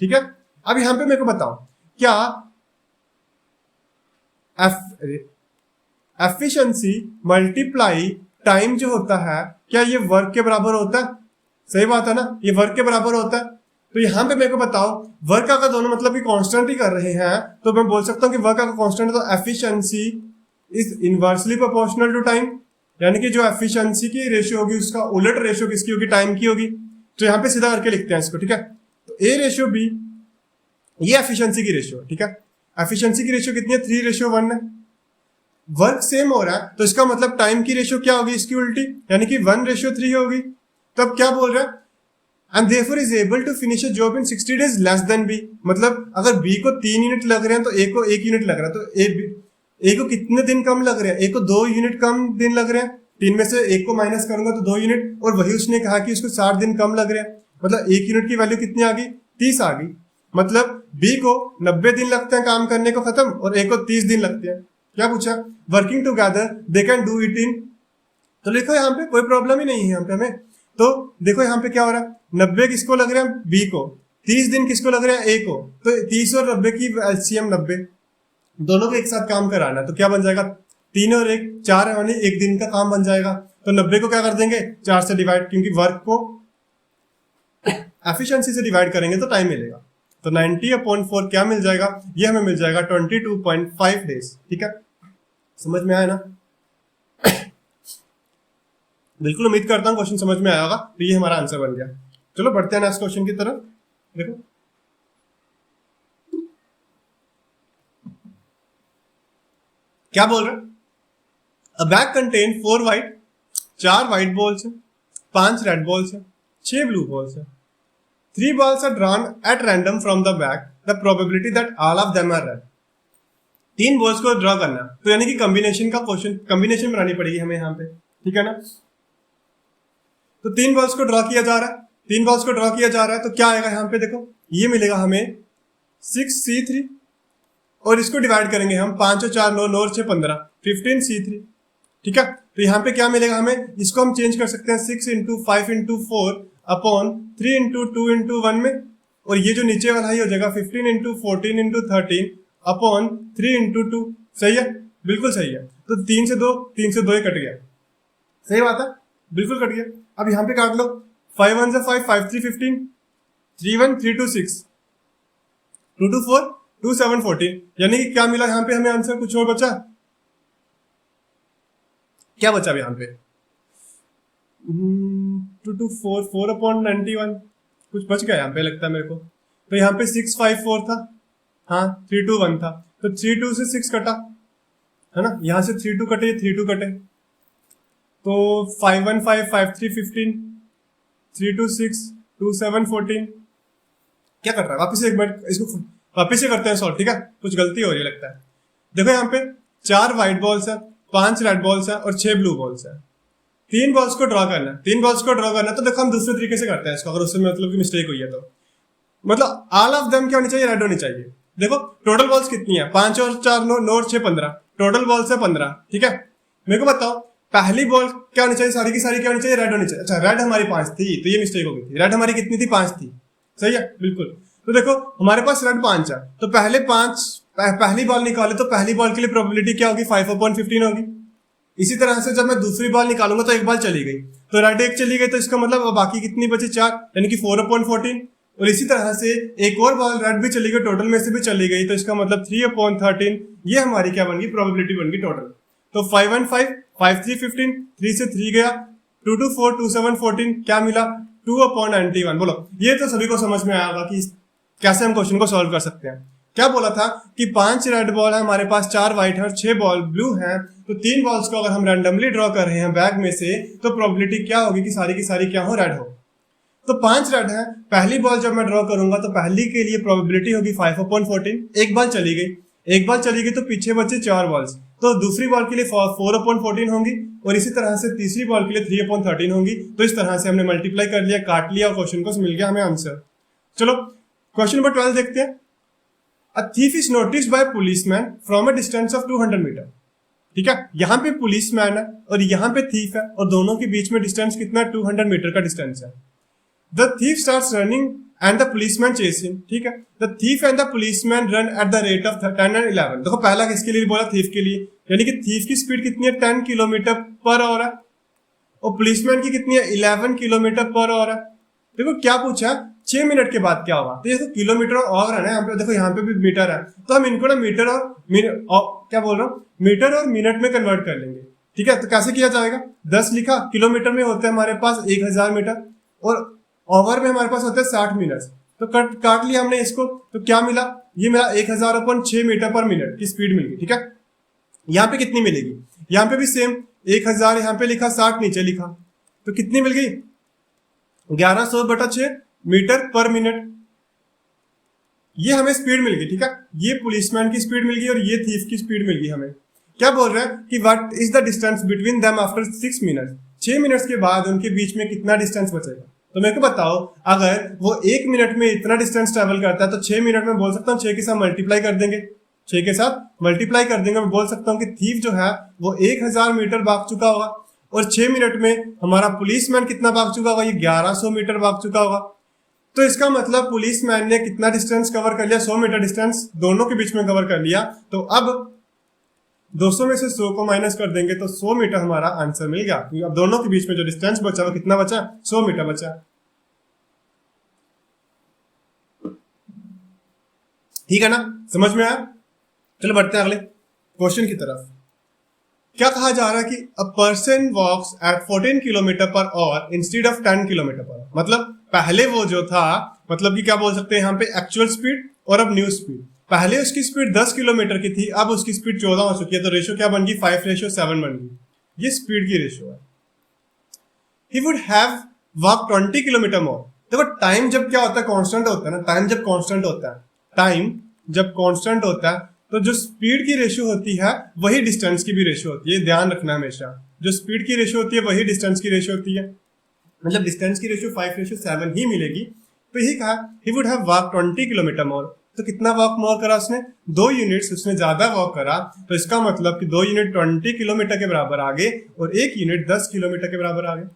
[SPEAKER 1] ठीक है, अब यहाँ पे मेरे को बताओ क्या एफिशिएंसी मल्टीप्लाई टाइम जो होता है, क्या ये वर्क के बराबर होता है? सही बात है ना, ये वर्क के बराबर होता है। तो यहाँ पे मेरे को बताओ, वर्क अगर दोनों मतलब कि कांस्टेंट ही कर रहे हैं तो मैं बोल सकता हूँ कि वर्क अगर कांस्टेंट है तो efficiency is inversely proportional to time, यानी कि जो एफिशिएंसी की रेशियो होगी उसका उलट रेशियो किसकी होगी? टाइम की होगी। तो यहाँ पे सीधा करके लिखते हैं इसको, ठीक है। तो ए रेशियो बी, ये एफिशिएंसी की रेशियो है, ठीक है। एफिशिएंसी की रेशियो कितनी है? 3:1 है। वर्क सेम हो रहा है तो इसका मतलब टाइम की रेशियो क्या होगी? इसकी उल्टी, यानी कि 1:3 होगी। तब क्या बोल रहा है? And therefore is able to finish a job in 60 days less than B. मतलब अगर बी को 3 यूनिट लग रहे हैं तो ए को 1 यूनिट लग रहा है, तो ए को कितने दिन कम लग रहे हैं? ए को 2 यूनिट कम दिन लग रहे हैं। 3 में से 1 को माइनस करूंगा तो 2 यूनिट, और वही उसने कहा कि उसको 60 दिन कम लग रहे हैं। मतलब 1 यूनिट की वैल्यू कितनी आ गई? 30 आ गई। मतलब बी को 90 दिन लगते हैं काम करने को खत्म, और ए को 30 दिन लगते हैं। क्या पूछा? Working together they can do it in, तो लिखो यहाँ पे कोई प्रॉब्लम ही नहीं है यहाँ पे हमें। तो देखो यहाँ पे क्या हो रहा है, 90 किसको लग रहे हैं? बी को। 30 दिन किसको लग रहे हैं? ए को। तो 30 और 90 की एलसीएम 90, दोनों को एक साथ काम कराना, तो क्या बन जाएगा? 3 और 1 4 है, यानी 1 दिन का काम बन जाएगा। तो 90 को क्या कर देंगे? 4 से डिवाइड, क्योंकि वर्क को एफिशिएंसी से डिवाइड करेंगे तो टाइम मिलेगा। तो 90/4 क्या मिल जाएगा? ये हमें मिल जाएगा 22.5 डेज, ठीक है। समझ में आया ना? बिल्कुल उम्मीद करता हूं क्वेश्चन समझ में आया होगा। तो ये हमारा आंसर बन गया। चलो बढ़ते हैं नेक्स्ट क्वेश्चन की तरफ। देखो क्या बोल रहा है, अ bag contain 4 white, 4 white balls है, 5 रेड बॉल्स है, 6 ब्लू बॉल्स है। 3 balls are drawn at random from the bag. The probability that all of them are red. 3 balls को ड्रॉ करना, तो यानी कि कॉम्बिनेशन का क्वेश्चन, कॉम्बिनेशन बनानी पड़ेगी हमें यहाँ पे, ठीक है ना। तो 3 बॉल्स को ड्रॉ किया जा रहा है, 3 बॉल्स को ड्रॉ किया जा रहा है, तो क्या आएगा यहाँ पे? देखो ये मिलेगा हमें 6C3, और इसको डिवाइड करेंगे हम 5 और 4 9 9 और 6 15 15C3, ठीक है। तो यहाँ पे क्या मिलेगा हमें? इसको हम चेंज कर सकते हैं 6 × 5 × 4 अपॉन 3 × 2 × 1 में, और ये जो नीचे वाला ही हो जाएगा 15 × 14 × 13 अपॉन 3 × 2। सही है, बिल्कुल सही है। तो 3 से 2 ही कट गया। सही बात है, बिल्कुल कट गया। अब यहाँ पे काट लो, 5 1 5 5 3 15 3 1 3 2 6 2 2 4 2 7 14, यानी कि क्या मिला यहाँ पे हमें आंसर? कुछ और बचा? क्या बचा अब यहाँ पे? 2 2 4 4/91, कुछ बच गया यहाँ पे लगता है मेरे को। तो यहाँ पे 6 5 4 था, हाँ 3 2 1 था, तो 3 2 से 6 कटा है ना, यहाँ से 3 2 कटे, 3 2 कटे, तो 5 1 5 5 3 15 3 2 6 2 7 14। क्या कर रहा है? वापिस से एक मिनट इसको वापिस से करते हैं सॉल्व, ठीक है। कुछ गलती हो रही लगता है। देखो यहाँ पे 4 व्हाइट बॉल्स है, 5 रेड बॉल्स है और 6 ब्लू बॉल्स है। 3 बॉल्स को ड्रॉ करना है, 3 बॉल्स को ड्रॉ करना है, तो देखो हम दूसरे तरीके से करते हैं इसको, अगर उसमें मतलब की मिस्टेक हुई है तो। मतलब ऑल ऑफ देम क्या होनी चाहिए? रेड होनी चाहिए। देखो टोटल बॉल्स कितनी है? 5 और 4 9 9 और 6 15, टोटल बॉल्स है 15, ठीक है। मेरे को बताओ पहली बॉल क्या होनी चाहिए? सारी की सारी क्या होनी चाहिए? रेड होनी चाहिए। अच्छा रेड हमारी 5 थी, तो ये मिस्टेक हो गई थी। रेड हमारी कितनी थी? 5 थी। सही है, बिल्कुल। तो देखो हमारे पास रेड 5 है, तो पहले 5 पहली बॉल निकाले, तो पहली बॉल के लिए प्रोबेबिलिटी क्या होगी? 5/15 होगी। इसी तरह से जब मैं दूसरी बॉल निकालूंगा तो एक बॉल चली गई, तो रेड 1 चली गई, तो इसका मतलब बाकी कितनी बची? 4, यानी कि 4/14। और इसी तरह से एक और बॉल रेड भी चली गई, टोटल में से भी चली गई, तो इसका मतलब 3/13। ये हमारी क्या बन गई? प्रोबेबिलिटी बन गई टोटल। तो 5 1 5 5 3 15, 3 से 3 गया, 2 2 4 2 7 14, क्या मिला? 2/91। बोलो ये तो सभी को समझ में आएगा कि कैसे हम क्वेश्चन को सॉल्व कर सकते हैं। क्या बोला था कि 5 रेड बॉल है हमारे पास, 4 व्हाइट है और 6 बॉल ब्लू है, तो 3 बॉल्स को अगर हम रैंडमली ड्रॉ कर रहे हैं बैग में से, तो प्रोबेबिलिटी क्या होगी कि सारी की सारी क्या हो? रेड हो। तो 5 रेड है, पहली बॉल जब मैं ड्रॉ करूंगा तो पहली के लिए प्रोबेबिलिटी होगी 5/14। एक बॉल चली गई, एक बॉल चली गई, तो पीछे बचे 4 बॉल्स, तो दूसरी बॉल के लिए 4/14 होंगी, और इसी तरह से तीसरी बॉल के लिए 3/13 होंगी। तो इस तरह से हमने मल्टीप्लाई कर लिया, काट लिया, और क्वेश्चन को मिल गया हमें आंसर। चलो क्वेश्चन नंबर 12 देखते हैं। A thief is noticed by a policeman from a distance of 200 metre, ठीक है। यहाँ पे पुलिसमैन है और यहाँ पे थीफ है, और दोनों के बीच में डिस्टेंस कितना है? 200 मीटर का डिस्टेंस है। The thief starts running and the policeman chase him, ठीक है। The thief and the policeman run at the rate of 10 and 11। देखो पहला किसके लिए बोला, थीफ के लिए, यानी कि थीफ की स्पीड कितनी है 10 किलोमीटर पर आवर है और पुलिसमैन की कितनी है 11 किलोमीटर पर आवर है। देखो क्या पूछा 6 मिनट के बाद क्या होगा, तो ये तो किलोमीटर और आवर है ना, यहाँ पे देखो यहाँ पे भी मीटर है, तो हम इनको ना मीटर और क्या बोल रहा हूँ, मीटर और मिनट में कन्वर्ट कर लेंगे, ठीक है। तो कैसे किया जाएगा, 10 लिखा, किलोमीटर में होता है हमारे पास 1000 मीटर और ओवर में हमारे पास होता है 60 मिनट, तो काट लिया हमने इसको, तो क्या मिला, ये मेरा 1000 अपन 6 मीटर पर मिनट की स्पीड मिल गई, ठीक है। यहाँ पे कितनी मिलेगी, यहाँ पे भी सेम 1000 यहाँ पे लिखा, 60 नीचे लिखा, तो कितनी मिल गई 1100/6 मीटर पर मिनट, ये हमें स्पीड मिल गई, ठीक है। ये पुलिसमैन की स्पीड मिल गई और ये थीफ की स्पीड मिल गई हमें। क्या बोल रहे हैं कि what is the distance between them after 6 minute, 6 minutes के बाद उनके बीच में कितना डिस्टेंस बचेगा। तो मेरे को बताओ, अगर वो 1 मिनट में इतना डिस्टेंस ट्रेवल करता है तो 6 मिनट में बोल सकता हूँ 6 के साथ मल्टीप्लाई कर देंगे, 6 के साथ मल्टीप्लाई कर देंगे, मैं बोल सकता हूँ कि थीफ जो है वो 1000 मीटर भाग चुका होगा और 6 मिनट में हमारा पुलिसमैन कितना भाग चुका होगा, ये 1100 मीटर भाग चुका होगा। तो इसका मतलब पुलिसमैन ने कितना डिस्टेंस कवर कर लिया, 100 मीटर डिस्टेंस दोनों के बीच में कवर कर लिया। तो अब 200 में से 100 को माइनस कर देंगे तो 100 मीटर हमारा आंसर मिल गया, क्योंकि अब दोनों के बीच में जो डिस्टेंस बचा वो कितना बचा, 100 मीटर बचा। ठीक है ना, समझ में आया। चलो बढ़ते हैं अगले क्वेश्चन की तरफ। क्या कहा जा रहा है कि a person walks at 14 kilometer per hour instead of 10 kilometer per hour, मतलब पहले वो जो था, मतलब कि क्या बोल सकते हैं यहाँ पे एक्चुअल स्पीड और अब न्यू स्पीड। पहले उसकी स्पीड 10 किलोमीटर की थी, अब उसकी स्पीड 14 हो चुकी है, तो रेशियो क्या बन गई 5:7 बन गई। ये स्पीड की रेशियो है। He would have walk 20 kilometre more. देखो टाइम जब क्या होता है, कांस्टेंट होता है ना, टाइम जब कांस्टेंट होता है, टाइम जब कांस्टेंट होता है तो जो स्पीड की रेशियो होती है वही डिस्टेंस की भी रेशियो होती है, ध्यान रखना हमेशा। जो स्पीड की रेशियो होती है वही डिस्टेंस की रेशियो होती है, मतलब डिस्टेंस की रेशियो 5:7 ही मिलेगी। तो यही कहा he would have walk 20 kilometre more, तो कितना वॉक मोर करा उसने, 2 यूनिट्स उसने ज्यादा वॉक करा, तो इसका मतलब कि 2 यूनिट 20 किलोमीटर के बराबर आगे और 1 यूनिट 10 किलोमीटर के बराबर आगे।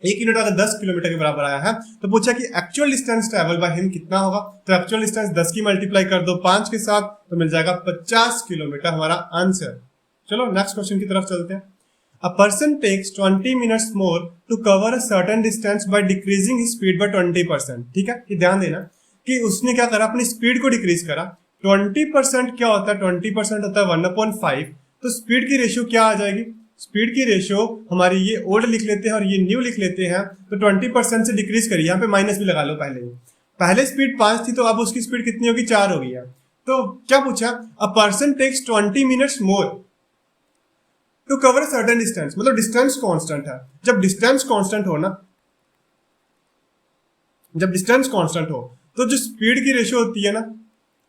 [SPEAKER 1] 1 यूनिट अगर 10 किलोमीटर के बराबर आया है तो पूछा कि actual distance travel by him कितना होगा, तो एक्चुअल डिस्टेंस 10 की मल्टीप्लाई कर दो 5 के साथ तो मिल जाएगा 50 किलोमीटर हमारा आंसर। चलो नेक्स्ट क्वेश्चन की तरफ चलते हैं। A person takes 20 minutes more to cover a certain distance by decreasing his speed by 20%। ठीक है, ये ध्यान देना कि उसने क्या करा, अपनी स्पीड को डिक्रीज करा। 20% क्या होता है, 20% होता है 1/5, तो स्पीड की रेशियो क्या आ जाएगी, स्पीड की रेशियो हमारी ये ओल्ड लिख लेते हैं और ये न्यू लिख लेते हैं, तो 20% से डिक्रीज करिए, यहाँ पे माइनस भी लगा लो। पहले स्पीड 5 थी तो अब उसकी स्पीड कितनी होगी, 4 हो गई है। तो क्या पूछा, a person takes 20 minutes more to cover certain distance, मतलब डिस्टेंस कांस्टेंट है। जब डिस्टेंस कांस्टेंट हो ना, जब डिस्टेंस कांस्टेंट हो तो जो स्पीड की रेशियो होती है ना,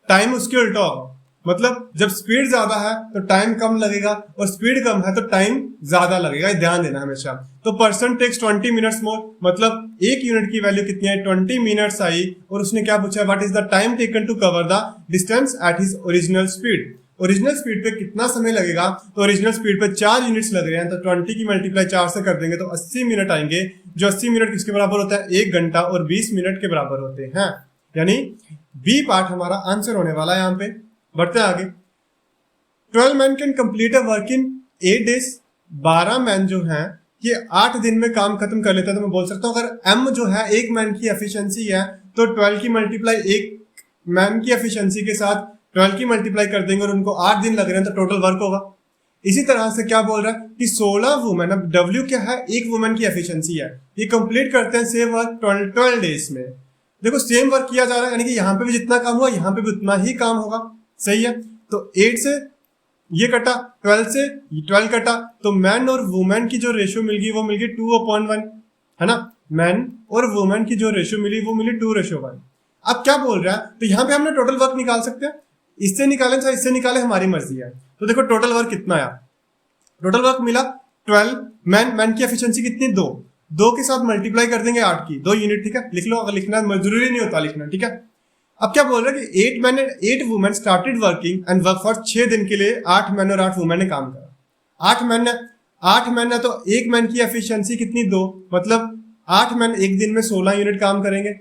[SPEAKER 1] टाइम उसके उल्टा होगा। मतलब जब स्पीड ज्यादा है तो टाइम कम लगेगा और स्पीड कम है तो टाइम ज्यादा लगेगा, ध्यान देना हमेशा। तो पर्सन टेक्स 20 मिनट्स मोर, मतलब 1 यूनिट की वैल्यू कितनी है, 20 मिनट्स आई, और उसने क्या पूछा, what is the time taken to cover the distance at his original speed. Original speed पे कितना समय लगेगा, तो ओरिजिनल स्पीड पे 4 यूनिट्स लग रहे हैं, तो 20 की मल्टीप्लाई 4 से कर देंगे तो 80 मिनट आएंगे, जो 80 मिनट किसके बराबर होता है, 1 घंटा और 20 मिनट के बराबर होते हैं। यानी बी पार्ट हमारा आंसर होने वाला है यहाँ पे। बढ़ते हैं आगे। 12 man can complete a work in 8 days. 12 man जो हैं ये 8 दिन में काम खत्म कर लेता है, तो मैं बोल सकता हूँ अगर एम जो है 1 मैन की एफिशिएंसी है तो 12 की मल्टीप्लाई 1 मैन की एफिशिएंसी के साथ 12 की मल्टीप्लाई कर देंगे और उनको 8 दिन लग रहे हैं तो टोटल वर्क होगा। इसी तरह से क्या बोल रहा है कि 16 वुमेन, अब डब्ल्यू क्या है, 1 वुमेन की एफिशिएंसी है, ये कंप्लीट करते हैं सेम वर्क 12 डेज में। देखो सेम वर्क किया जा रहा है, यानी कि यहाँ पे भी जितना काम हुआ यहाँ पे भी उतना ही काम होगा, सही है। तो 8 से ये कटा, 12 से 12 कटा, तो मैन और वुमेन की जो रेशियो मिल गई वो मिल गई 2/1, है ना। मैन और वुमेन की जो रेशियो मिली वो मिली 2:1। अब क्या बोल रहा है, तो यहाँ पे हमने टोटल वर्क निकाल सकते हैं, इससे निकालें चाहे इससे निकालें, हमारी मर्जी है। तो देखो टोटल वर्क कितना आया, टोटल वर्क मिला 12। मैन की एफिशिएंसी कितनी, 2 के साथ मल्टीप्लाई कर देंगे 8 की, 2 यूनिट, ठीक है, लिख लो, अगर लिखना जरूरी नहीं होता लिखना, ठीक है। अब क्या बोल रहे हैं कि 8 man and 8 women started working and work for 6 दिन के लिए 8 मैन और 8 वुमेन ने काम करा। 8 मैन है तो 1 मैन की एफिशिएंसी कितनी, 2, मतलब 8 मैन एक दिन में 16 यूनिट काम करेंगे,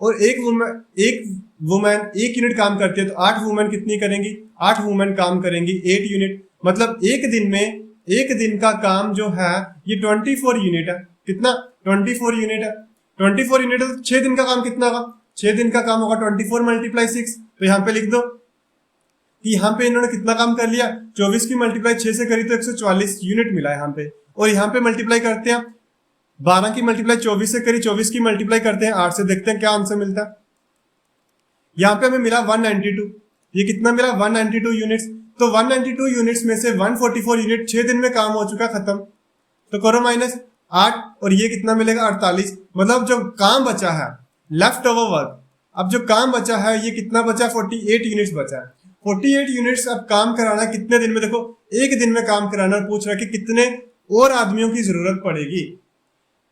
[SPEAKER 1] और एक वुमेन 1 यूनिट काम करती है, तो 8 वुमेन कितनी करेंगी, 8 वुमेन काम करेंगी 8 यूनिट। मतलब एक दिन का काम जो है ये 24 यूनिट है। कितना, 24 यूनिट है। 24 यूनिट है तो 6 दिन का काम कितना होगा, 6 दिन का काम होगा 24 मल्टीप्लाई 6। तो यहाँ पे लिख दो कि यहाँ पे इन्होंने कितना काम कर लिया, 24 की मल्टीप्लाई 6 से करी तो 144 यूनिट मिला यहाँ पे। और यहाँ पे मल्टीप्लाई करते हैं 12 की मल्टीप्लाई 24 से करी, 24 की मल्टीप्लाई करते हैं 8 से, देखते हैं क्या आंसर मिलता है। यहाँ पे हमें मिला 192। ये कितना मिला, 192 यूनिट्स। तो 192 यूनिट्स में से 144 यूनिट 6 दिन में काम हो चुका, खत्म। तो करो माइनस 8 और ये कितना मिलेगा 48। मतलब जो काम बचा है, लेफ्ट ओवर वर्क, अब जो काम बचा है ये कितना बचा, 48 यूनिट्स बचा है। 48 यूनिट्स अब काम कराना कितने दिन में, देखो एक दिन में काम कराना, और पूछ रहा है कि कितने और आदमियों की जरूरत पड़ेगी।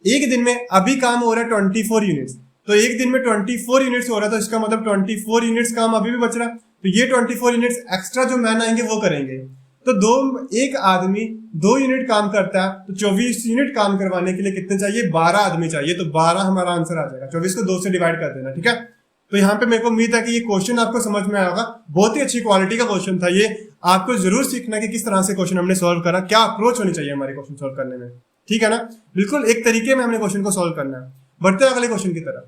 [SPEAKER 1] एक दिन में अभी काम हो रहा है 24 यूनिट्स, तो एक दिन में 24 यूनिट्स हो रहा है, तो इसका मतलब 24 यूनिट्स काम अभी भी बच रहा है। तो ये 24 यूनिट्स एक्स्ट्रा जो मैन आएंगे वो करेंगे। तो एक आदमी 2 यूनिट काम करता है, तो 24 यूनिट काम करवाने के लिए कितने चाहिए, 12 आदमी चाहिए। तो 12 हमारा आंसर आ जाएगा। 24 को 2 से डिवाइड कर देना, ठीक है। तो यहाँ पे मेरे को उम्मीद है कि ये क्वेश्चन आपको समझ में आएगा। बहुत ही अच्छी क्वालिटी का क्वेश्चन था ये। आपको जरूर सीखना कि किस तरह से क्वेश्चन हमने सॉल्व करा, क्या अप्रोच होनी चाहिए हमारे क्वेश्चन सॉल्व करने में, ठीक है ना। बिल्कुल एक तरीके में हमने क्वेश्चन को सॉल्व करना है। बढ़ते हैं अगले क्वेश्चन की तरफ।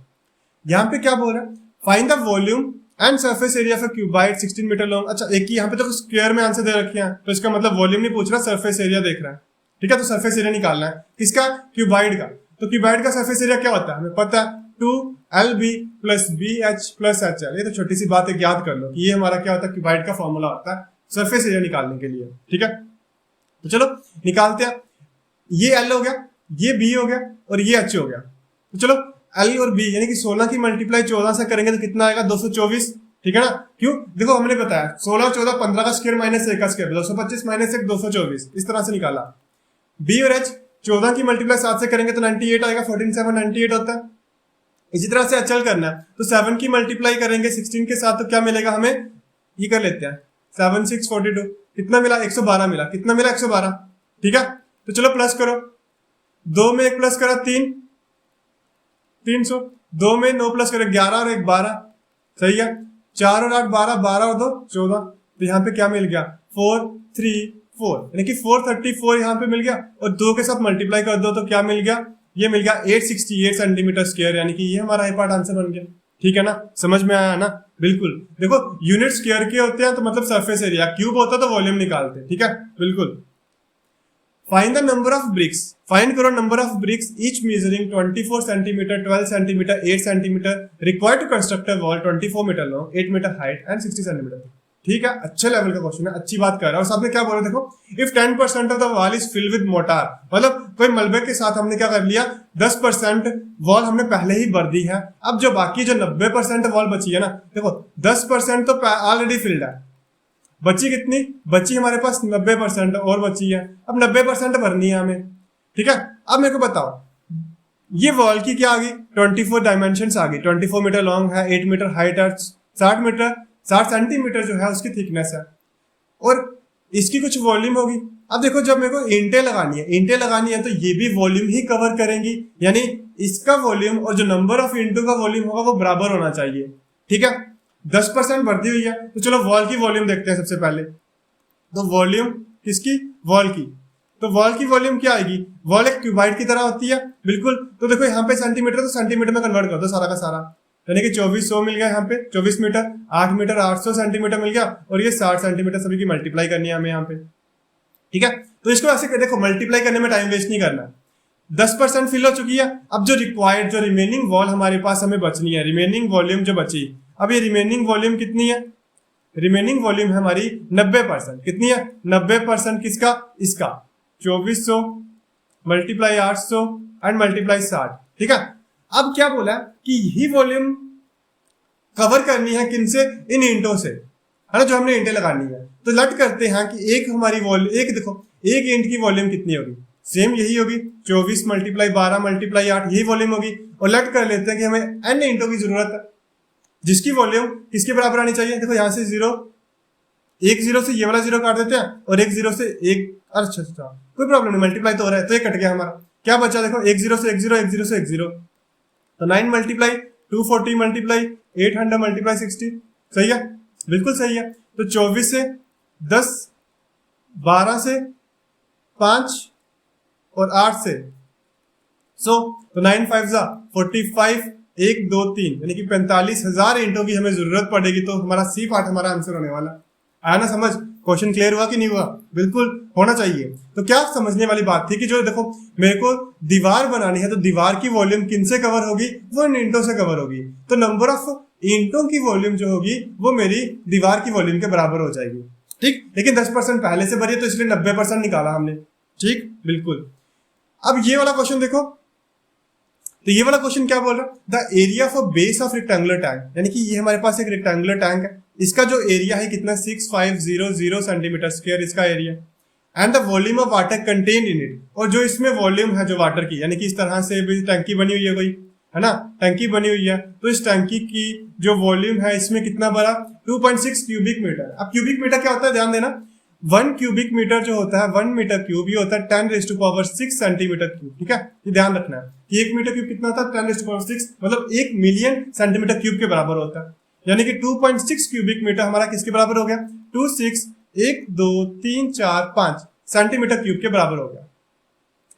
[SPEAKER 1] यहाँ पे क्या बोल रहा है, find the volume and surface area of cuboid 16 meter long. अच्छा, एक ही यहाँ पे तो स्क्वायर में आंसर दे रखे हैं, तो इसका मतलब वॉल्यूम नहीं पूछ रहा, सरफेस एरिया देख रहा है, ठीक है। तो सरफेस एरिया निकालना है किसका, क्यूबाइड का। तो क्यूबाइड का सरफेस एरिया क्या होता है हमें पता है, 2LB plus BH plus HL। ये तो छोटी सी बात है, याद कर लो कि ये हमारा क्या होता है, क्यूबाइड का फॉर्मूला होता है सरफेस एरिया निकालने के लिए, ठीक है। तो चलो निकालते हैं। ये L हो गया, ये B हो गया और ये H हो गया। तो चलो L और B यानी कि 16 की मल्टीप्लाई 14 से करेंगे तो कितना आएगा, 224, ठीक है ना। क्यों, देखो हमने बताया 16 14 15 का स्क्वायर माइनस 1 का स्क्वायर, 225 माइनस 1 224, इस तरह से निकाला। B और H 14 की मल्टीप्लाई 7 से करेंगे तो 98 आएगा, 14 7 98 होता है। इसी तरह से अचल करना है, तो 7 की मल्टीप्लाई करेंगे 16 के साथ, तो क्या मिलेगा हमें, ये कर लेते हैं 7 6 42, कितना मिला 112 मिला, कितना मिला 112, ठीक है। तो चलो प्लस करो, 2 में 1 प्लस करा 3 300, 2 में 9 प्लस करो 11 और 1 12, सही है। 4 और 8 12, 12 और 2 14। तो यहाँ पे क्या मिल गया 4 3 4, यानी कि 434 यहाँ पे मिल गया। और 2 के साथ मल्टीप्लाई कर दो तो क्या मिल गया, ये मिल गया 868 सेंटीमीटर स्क्वायर, यानी कि ये हमारा पार्ट आंसर बन गया, ठीक है ना। समझ में आया ना, बिल्कुल। देखो यूनिट स्क्वायर के होते हैं तो मतलब सरफेस एरिया, क्यूब होता है तो वॉल्यूम निकालते हैं, ठीक है, बिल्कुल। Find the number of bricks, find करो number of bricks each measuring 24 centimetre 12 centimetre 8 centimetre required to construct a wall 24 metre long 8 metre height and 60 centimetre, ठीक है। अच्छे लेवल का क्वेश्चन है, अच्छी बात कर रहा है। और साथ में क्या बोल रहे, देखो if 10% of the wall is filled with mortar, मतलब कोई मलबे के साथ हमने क्या कर लिया, 10% वॉल हमने पहले ही भर दी है। अब जो बाकी जो 90% वॉल बची है ना, देखो 10% तो ऑलरेडी फिल्ड है, बची कितनी, बची हमारे पास 90% और बची है। अब 90% भरनी है हमें, ठीक है। अब मेरे को बताओ ये वॉल की क्या आ गई, 24 डायमेंशन आ गई, 24 मीटर लॉन्ग है, 8 मीटर हाइट है, 60 सेंटीमीटर जो है उसकी थिकनेस है, और इसकी कुछ वॉल्यूम होगी। अब देखो जब मेरे को इंटें लगानी है तो ये भी वॉल्यूम ही कवर करेंगी, यानी इसका वॉल्यूम और जो नंबर ऑफ इंटू का वॉल्यूम होगा वो बराबर होना चाहिए, ठीक है। 10% भर्ती हुई है, तो चलो वॉल की वॉल्यूम देखते हैं सबसे पहले। तो वॉल्यूम किसकी, वॉल की। तो वॉल की वॉल्यूम क्या आएगी, वॉल एक क्यूबाइड की तरह होती है, बिल्कुल। तो देखो यहाँ पे सेंटीमीटर, तो सेंटीमीटर में कन्वर्ट कर दो सारा का सारा, यानी कि 2400 मिल गया यहाँ पे, 24 मीटर, 8 मीटर 800 सेंटीमीटर मिल गया, और ये 60 सेंटीमीटर सभी की मल्टीप्लाई करनी है हमें यहाँ पे, ठीक है। तो इसको ऐसे देखो मल्टीप्लाई करने में टाइम वेस्ट नहीं करना। 10% फिल हो चुकी है। अब जो रिक्वायर्ड, जो रिमेनिंग वॉल हमारे पास हमें बचनी है, रिमेनिंग वॉल्यूम जो बची, अब ये रिमेनिंग वॉल्यूम कितनी है, रिमेनिंग वॉल्यूम है हमारी 90%, कितनी है 90%, किसका, इसका 2400 मल्टीप्लाई 800 एंड मल्टीप्लाई 60, ठीक है। अब क्या बोला कि यही वॉल्यूम कवर करनी है किनसे, इन इंटों से, है ना, जो हमने इंटें लगानी है। तो लट करते हैं कि एक हमारी वॉल्यूम, एक देखो एक इंट की वॉल्यूम कितनी होगी, सेम यही होगी 24 मल्टीप्लाई 12 मल्टीप्लाई 8, यही वॉल्यूम होगी। और लट कर लेते हैं कि हमें n इंटों की जरूरत है, जिसकी वॉल्यूम किसके बराबर आनी चाहिए। देखो यहाँ से एक जीरो से ये वाला जीरो काट देते हैं, और एक जीरो से एक, अच्छा कोई प्रॉब्लम नहीं, मल्टीप्लाई तो हो रहा है, तो ये कट गया हमारा। क्या बचा, देखो एक जीरो से एक जीरो, एक जीरो से एक जीरो, तो 9 मल्टीप्लाई 240 मल्टीप्लाई 800 मल्टीप्लाई 60, सही है, बिल्कुल सही है। तो 24 से 10, 12 से 5 और 8 से तो 9 5 45, 1 2 3 यानी कि 45,000 ईंटों की हमें जरूरत पड़ेगी। तो हमारा सी पार्ट हमारा आंसर होने वाला। आया ना समझ? क्वेश्चन क्लियर हुआ कि नहीं हुआ? बिल्कुल होना चाहिए। तो क्या समझने वाली बात थी कि जो देखो मेरे को दीवार बनानी है तो दीवार की वॉल्यूम किन से कवर होगी? वो इन ईंटों से कवर होगी। तो नंबर ऑफ ईंटों की वॉल्यूम जो होगी वो मेरी दीवार की वॉल्यूम के बराबर हो जाएगी, ठीक। लेकिन 10% पहले से भरी है तो इसलिए 90% निकाला हमने, ठीक, बिल्कुल। अब ये वाला क्वेश्चन देखो, तो ये वाला क्वेश्चन क्या बोल रहा है? The area of base of rectangular tank, यानी कि ये हमारे पास एक रेक्टेंगुलर टैंक है, इसका जो एरिया है कितना 6500 सेंटीमीटर स्क्वायर इसका area, and the volume of water contained in it, और जो इसमें वॉल्यूम है जो वाटर की, यानी कि इस तरह से भी टंकी बनी हुई है कोई, है ना, टंकी बनी हुई है, तो इस टंकी की जो वॉल्यूम है इसमें कितना बड़ा 2.6 क्यूबिक मीटर। अब क्यूबिक मीटर क्या होता है ध्यान देना, 1 क्यूबिक मीटर जो होता है 1 मीटर क्यूब, ये होता है 10⁻6 सेंटीमीटर क्यूब, ठीक है, ये ध्यान रखना है कि 1 मीटर क्यूब कितना होता है 10⁻6, मतलब 1 मिलियन सेंटीमीटर क्यूब के बराबर होता है। यानी कि 2.6 क्यूबिक मीटर हमारा किसके बराबर हो गया? 26 1 2 3 4 5 सेंटीमीटर क्यूब के बराबर हो गया,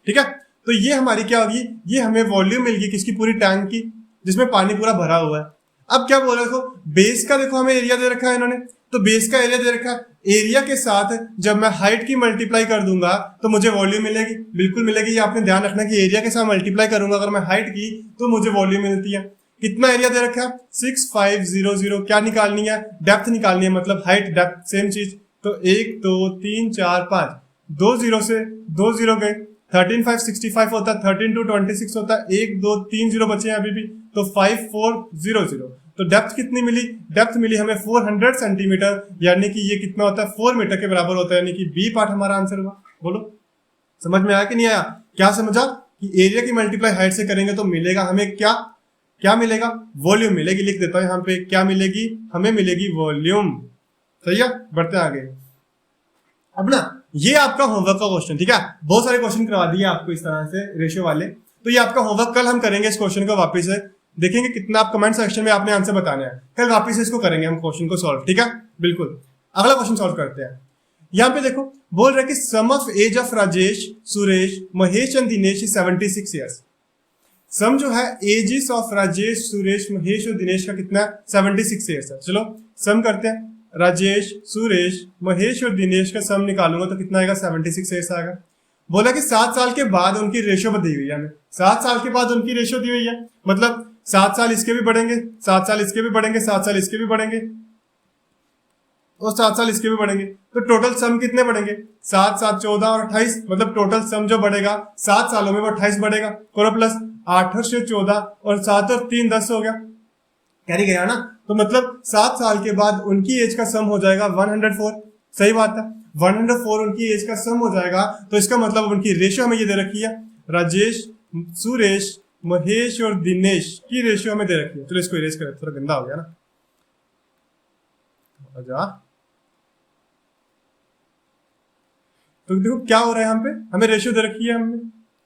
[SPEAKER 1] ठीक है। तो ये हमारी क्या होगी? ये हमें वॉल्यूम मिल गई किसकी? पूरी टैंक की, जिसमें पानी पूरा भरा हुआ है। अब क्या बोल रहे हो? बेस का देखो हमें एरिया दे रखा है इन्होंने, तो बेस का एरिया दे रखा है, एरिया के साथ जब मैं हाइट की मल्टीप्लाई कर दूंगा तो मुझे वॉल्यूम मिलेगी, बिल्कुल मिलेगी। ये आपने ध्यान रखना कि एरिया के साथ मल्टीप्लाई करूंगा अगर मैं हाइट की तो मुझे वॉल्यूम मिलती है। कितना एरिया दे रखा है? 6500। क्या निकालनी है? डेप्थ निकालनी है, मतलब हाइट डेप्थ सेम चीज। तो 1 2 3 4 5, 2 0 से 2 0 गए, 13 5 65 होता है, 13 2 26 होता है, 1 2 3 0 बचे हैं अभी भी, तो 5 4 0 0। तो डेप्थ कितनी मिली? डेप्थ मिली हमें 400 सेंटीमीटर, यानी कि ये कितना होता है 4 मीटर के बराबर होता है, यानी कि बी पार्ट हमारा आंसर हुआ। बोलो समझ में आया कि नहीं आया? क्या समझा कि एरिया की मल्टीप्लाई हाइट से करेंगे तो मिलेगा हमें क्या? क्या मिलेगा? वॉल्यूम मिलेगी। लिख देता हूं यहाँ पे, क्या मिलेगी? हमें मिलेगी वॉल्यूम। सही है, बढ़ते आगे। अब ना ये आपका होमवर्क का क्वेश्चन, ठीक है, बहुत सारे क्वेश्चन करवा दिए आपको इस तरह से रेशियो वाले। तो ये आपका होमवर्क, कल हम करेंगे इस क्वेश्चन को वापस से, देखेंगे कितना आप कमेंट सेक्शन में आपने आंसर बताना है, कल वापस से इसको करेंगे हम क्वेश्चन को सॉल्व, ठीक है, बिल्कुल। अगला क्वेश्चन सॉल्व करते हैं। यहाँ पे देखो बोल रहे कि sum of age of Rajesh, Suresh, Mahesh and Dinesh is 76 years. Sum जो है एजिस ऑफ राजेश, सुरेश, महेश और दिनेश का कितना? 76 ईयर्स है। चलो सम करते हैं, राजेश, सुरेश, महेश और दिनेश का सम निकालूंगा तो कितना आएगा? 76 ईयर्स आएगा। बोला कि 7 साल के बाद उनकी रेशियो दी हुई है हमें, 7 साल के बाद उनकी रेशियो दी हुई है, मतलब 7 साल इसके भी बढ़ेंगे, 7 साल इसके भी बढ़ेंगे, 7 साल इसके भी बढ़ेंगे और 7 साल इसके भी बढ़ेंगे। तो टोटल सम कितने बढ़ेंगे? 7 7 14 और 28, मतलब टोटल सम जो बढ़ेगा 7 सालों में वो 28 बढ़ेगा। करो प्लस, 8 और 6 14 और 7 और 3 10 हो गया, कैरी गया ना। तो मतलब 7 साल के बाद उनकी एज का सम हो जाएगा 104। सही बात है, 104 उनकी एज का सम हो जाएगा। तो इसका मतलब उनकी रेशियो हमें ये दे रखी है, राजेश, सुरेश, महेश और दिनेश की रेशियो हमें दे रखी है। चलो इसको इरेज करें, थोड़ा गंदा हो गया ना। तो देखो क्या हो रहा है, यहाँ पे हमें रेशियो दे रखी है, हमने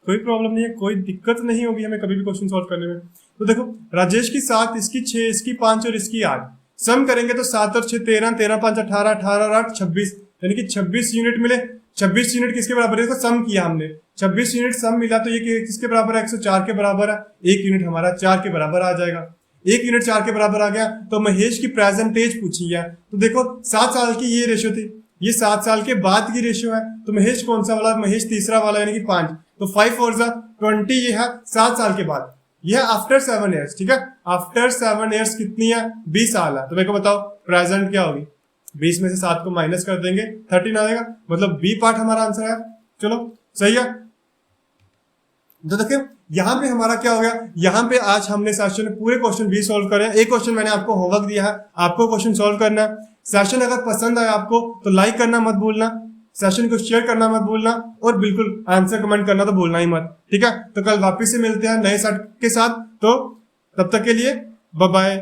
[SPEAKER 1] कोई प्रॉब्लम नहीं है, कोई दिक्कत नहीं होगी हमें कभी भी क्वेश्चन सॉल्व करने में। तो देखो राजेश की 7, इसकी 6, इसकी 5 और इसकी 8, सम करेंगे तो 7 और 6 13, 13 5 18, 18 और 8 26, यानी कि 26 यूनिट मिले। 26 यूनिट किसके बराबर है? इसको सम किया हमने, 26 यूनिट सम मिला तो ये किसके बराबर है? 104 के बराबर है। 1 यूनिट हमारा 4 के बराबर आ जाएगा। 1 यूनिट 4 के बराबर आ गया। तो महेश की प्रेजेंट एज पूछी है, तो देखो 7 साल की ये रेशियो थी, ये 7 साल के बाद की रेशियो है। तो महेश कौन सा वाला? महेश तीसरा वाला, यानी कि 5। तो 5 4 20, ये है 7 साल के बाद, ये है आफ्टर 7 ईयर्स, ठीक है। आफ्टर 7 ईयर्स कितनी है? 20 साल है। तो मेरे को बताओ प्रेजेंट क्या होगी? 20 में से 7 को माइनस कर देंगे, 13 आएगा, मतलब बी पार्ट हमारा आंसर है। चलो सही है। तो देखिए यहाँ पे हमारा क्या हो गया, यहाँ पे आज हमने सेशन में पूरे क्वेश्चन भी सॉल्व करे। एक क्वेश्चन मैंने आपको होमवर्क दिया है, आपको क्वेश्चन सॉल्व करना है। सेशन अगर पसंद आया आपको तो लाइक करना मत भूलना, सेशन को शेयर करना मत भूलना और बिल्कुल आंसर कमेंट करना तो भूलना ही मत, ठीक है। तो कल वापस से मिलते हैं नए सेट के साथ, तो तब तक के लिए बाय बाय।